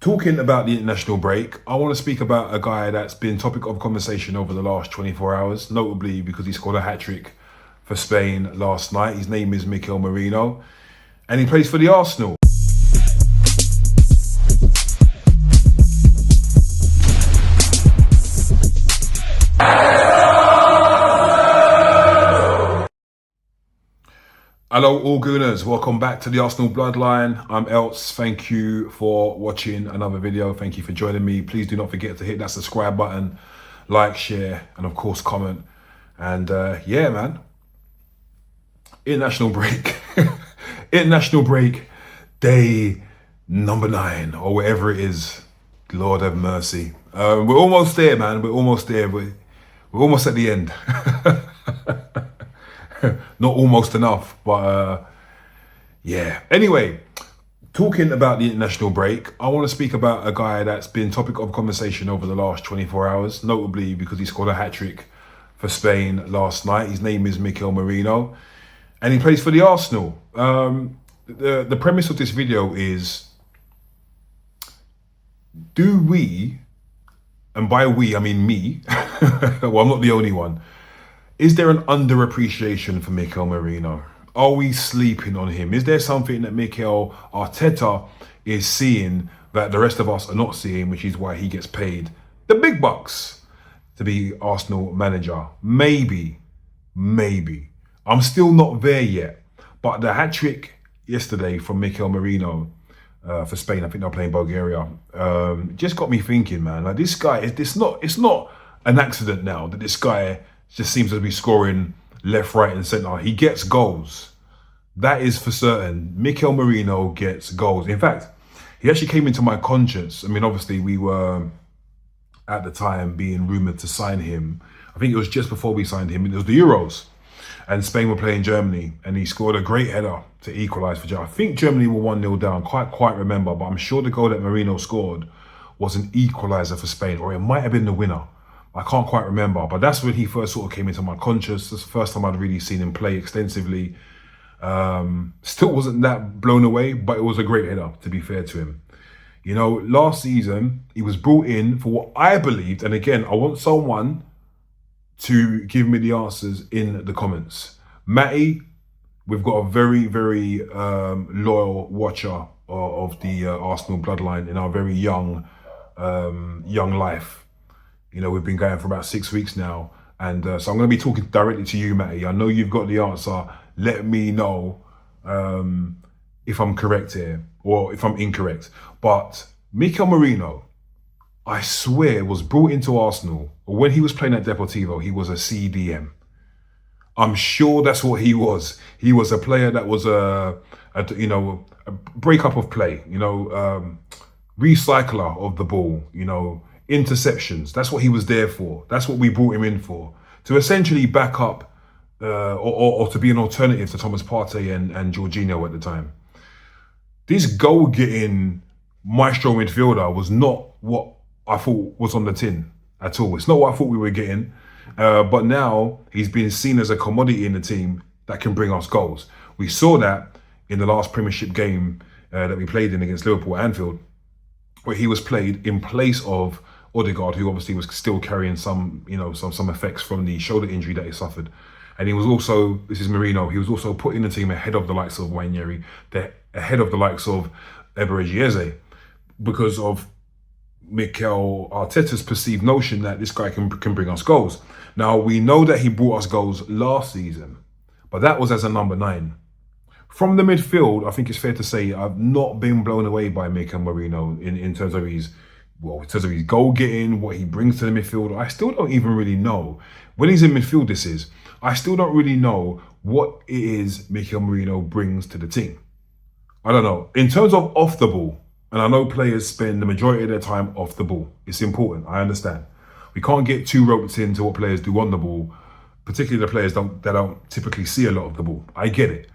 Talking about the international break, I want to speak about a guy that's been topic of conversation over the last 24 hours, notably because he scored a hat-trick for Spain last night. His name is Mikel Merino, and he plays for the Arsenal. Hello all Gooners, welcome back to the Arsenal Bloodline. I'm Elts, thank you for watching another video, thank you for joining me. Please do not forget to hit that subscribe button, like, share, and of course comment. And yeah man, international break. International break, day number 9, or whatever it is, Lord have mercy. We're almost there man, we're almost there, we're almost at the end. Not almost enough, but yeah. Anyway, talking about the international break, I want to speak about a guy that's been topic of conversation over the last 24 hours, notably because he scored a hat-trick for Spain last night. His name is Mikel Merino, and he plays for the Arsenal. The premise of this video is, do we, and by we I mean me, well I'm not the only one, is there an underappreciation for Mikel Merino? Are we sleeping on him? Is there something that Mikel Arteta is seeing that the rest of us are not seeing, which is why he gets paid the big bucks to be Arsenal manager? Maybe. I'm still not there yet. But the hat-trick yesterday from Mikel Merino for Spain, I think they're playing Bulgaria, just got me thinking, man. Like, this guy, it's not an accident now that this guy just seems to be scoring left, right, and centre. He gets goals. That is for certain. Mikel Merino gets goals. In fact, he actually came into my conscience. I mean, obviously, we were, at the time, being rumoured to sign him. I think it was just before we signed him. It was the Euros. And Spain were playing Germany. And he scored a great header to equalise for Germany. I think Germany were 1-0 down. Quite remember. But I'm sure the goal that Merino scored was an equaliser for Spain. Or it might have been the winner. I can't quite remember, but that's when he first sort of came into my conscious. That's the first time I'd really seen him play extensively. Still wasn't that blown away, but it was a great header, to be fair to him. You know, last season, he was brought in for what I believed, and again, I want someone to give me the answers in the comments. Matty, we've got a very loyal watcher of the Arsenal bloodline in our very young life. You know, we've been going for about 6 weeks now. And so I'm going to be talking directly to you, Matty. I know you've got the answer. Let me know if I'm correct here or if I'm incorrect. But Mikel Merino, I swear, was brought into Arsenal. When he was playing at Deportivo, he was a CDM. I'm sure that's what he was. He was a player that was a breakup of play, recycler of the ball, interceptions. That's what he was there for. That's what we brought him in for. To essentially back up or to be an alternative to Thomas Partey and Jorginho at the time. This goal-getting maestro midfielder was not what I thought was on the tin at all. It's not what I thought we were getting. But now he's been seen as a commodity in the team that can bring us goals. We saw that in the last Premiership game that we played in against Liverpool at Anfield, where he was played in place of Odegaard, who obviously was still carrying some effects from the shoulder injury that he suffered. And he was also, this is Merino, he was also put in the team ahead of the likes of Wanyeri, ahead of the likes of Eberechi Eze, because of Mikel Arteta's perceived notion that this guy can bring us goals. Now, we know that he brought us goals last season, but that was as a number 9. From the midfield, I think it's fair to say I've not been blown away by Mikel Merino in terms of his goal getting, what he brings to the midfield. I still don't even really know. When he's in midfield, I still don't really know what it is Mikel Merino brings to the team. I don't know. In terms of off the ball, and I know players spend the majority of their time off the ball. It's important, I understand. We can't get too roped into what players do on the ball, particularly the players that don't typically see a lot of the ball. I get it.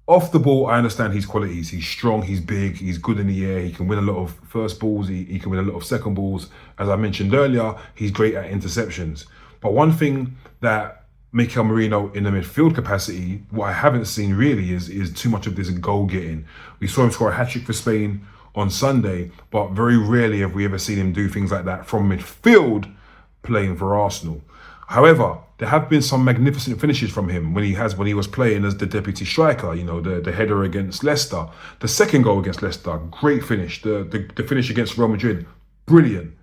Off the ball, I understand his qualities. He's strong, he's big, he's good in the air, he can win a lot of first balls, he can win a lot of second balls. As I mentioned earlier, he's great at interceptions. But one thing that Mikel Merino in the midfield capacity, what I haven't seen really is too much of this goal getting. We saw him score a hat-trick for Spain on Sunday, but very rarely have we ever seen him do things like that from midfield playing for Arsenal. However, there have been some magnificent finishes from him when he was playing as the deputy striker. You know, the header against Leicester, the second goal against Leicester, great finish. The finish against Real Madrid, brilliant.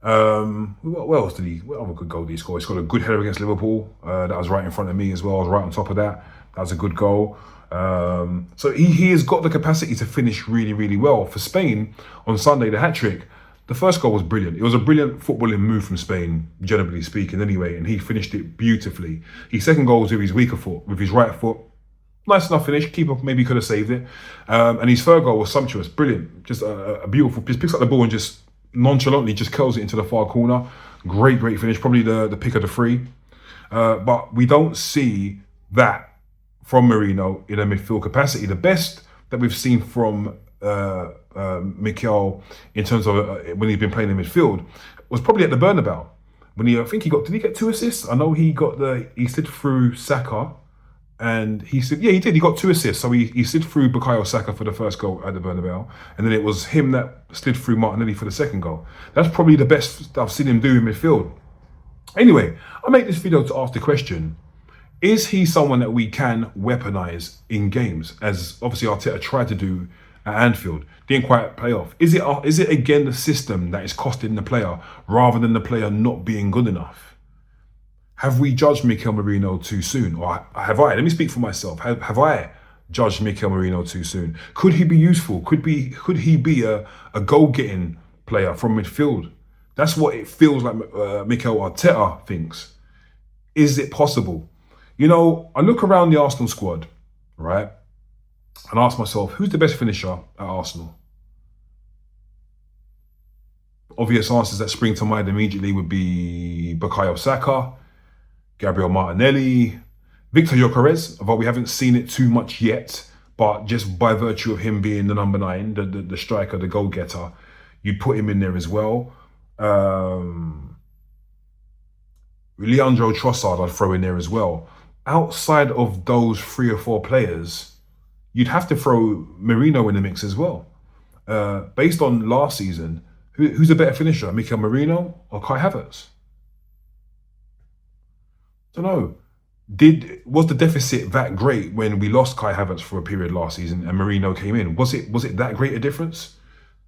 What else did he? What other good goal did he score? He scored a good header against Liverpool. That was right in front of me as well. I was right on top of that. That was a good goal. So he has got the capacity to finish really, really well. For Spain on Sunday, the hat-trick, the first goal was brilliant. It was a brilliant footballing move from Spain, generally speaking, anyway, and he finished it beautifully. His second goal was with his weaker foot, with his right foot. Nice enough finish. Keeper maybe could have saved it. And his third goal was sumptuous, brilliant. Just a beautiful, just picks up the ball and just nonchalantly just curls it into the far corner. Great finish. Probably the pick of the three. But we don't see that from Merino in a midfield capacity. The best that we've seen from Mikel in terms of when he's been playing in midfield was probably at the Bernabeu. When did he get 2 assists? I know he slid through Saka, and he did. He got 2 assists. So he slid through Bukayo Saka for the first goal at the Bernabeu, and then it was him that slid through Martinelli for the second goal. That's probably the best I've seen him do in midfield. Anyway, I make this video to ask the question: is he someone that we can weaponize in games, as obviously Arteta tried to do at Anfield? Didn't quite play off. Is it again the system that is costing the player rather than the player not being good enough? Have we judged Mikel Merino too soon? Or have I? Let me speak for myself. Have I judged Mikel Merino too soon? Could he be useful? Could he be a goal-getting player from midfield? That's what it feels like Mikel Arteta thinks. Is it possible? You know, I look around the Arsenal squad, right, and ask myself, who's the best finisher at Arsenal? Obvious answers that spring to mind immediately would be Bukayo Saka, Gabriel Martinelli, Victor Gyökeres, although we haven't seen it too much yet, but just by virtue of him being the number 9, the striker, the goal-getter, you'd put him in there as well. Leandro Trossard I'd throw in there as well. Outside of those 3 or 4 players, you'd have to throw Merino in the mix as well. Based on last season, who's a better finisher, Mikel Merino or Kai Havertz? I don't know. Was the deficit that great when we lost Kai Havertz for a period last season and Merino came in? Was it that great a difference?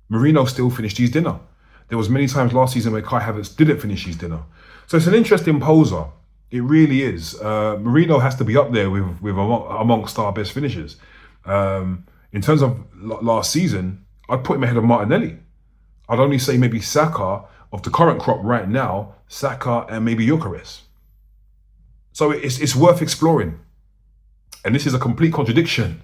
Merino still finished his dinner. There was many times last season where Kai Havertz didn't finish his dinner. So it's an interesting poser. It really is. Merino has to be up there with amongst our best finishers. In terms of last season, I'd put him ahead of Martinelli. I'd only say maybe Saka, of the current crop right now, Saka and maybe Gyökeres. So it's worth exploring. And this is a complete contradiction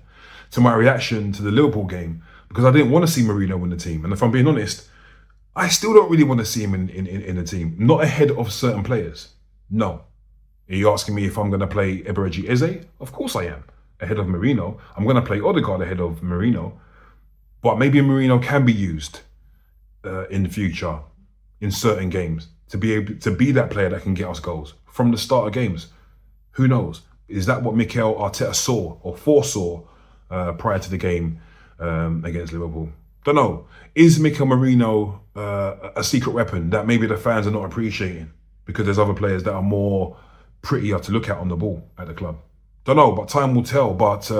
to my reaction to the Liverpool game, because I didn't want to see Merino in the team. And if I'm being honest, I still don't really want to see him in the team. Not ahead of certain players. No. Are you asking me if I'm going to play Eberechi Eze? Of course I am. Ahead of Merino. I'm going to play Odegaard ahead of Merino. But maybe Merino can be used in the future in certain games to be able to be that player that can get us goals from the start of games. Who knows? Is that what Mikel Arteta saw or foresaw prior to the game against Liverpool? Don't know. Is Mikel Merino a secret weapon that maybe the fans are not appreciating because there's other players that are more prettier to look at on the ball at the club? Don't know, but time will tell. But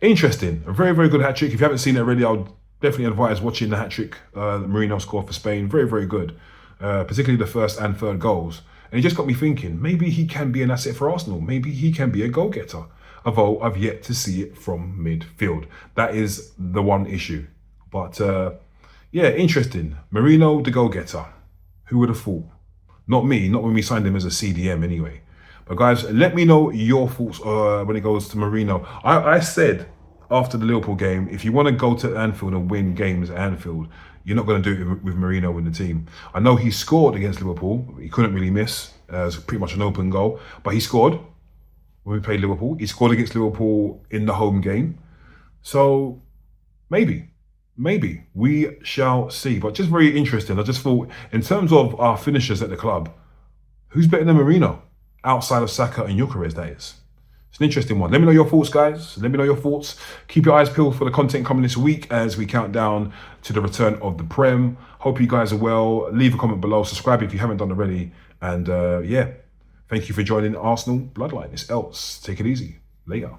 interesting. A very, very good hat-trick. If you haven't seen it already, I would definitely advise watching the hat-trick that Merino scored for Spain. Very, very good. Particularly the first and third goals. And it just got me thinking, maybe he can be an asset for Arsenal. Maybe he can be a goal-getter. Although I've yet to see it from midfield. That is the one issue. But yeah, interesting. Merino, the goal-getter. Who would have thought? Not me, not when we signed him as a CDM anyway. But guys, let me know your thoughts when it goes to Merino. I said after the Liverpool game, if you want to go to Anfield and win games at Anfield, you're not going to do it with Merino in the team. I know he scored against Liverpool. He couldn't really miss. It was pretty much an open goal. But he scored when we played Liverpool. He scored against Liverpool in the home game. So maybe we shall see. But just very interesting. I just thought, in terms of our finishers at the club, who's better than Merino? Outside of Saka and Gyökeres, that is. It's an interesting one. Let me know your thoughts, guys. Let me know your thoughts. Keep your eyes peeled for the content coming this week as we count down to the return of the Prem. Hope you guys are well. Leave a comment below. Subscribe if you haven't done already. And yeah, thank you for joining Arsenal Bloodline. It's Elts. Take it easy. Later.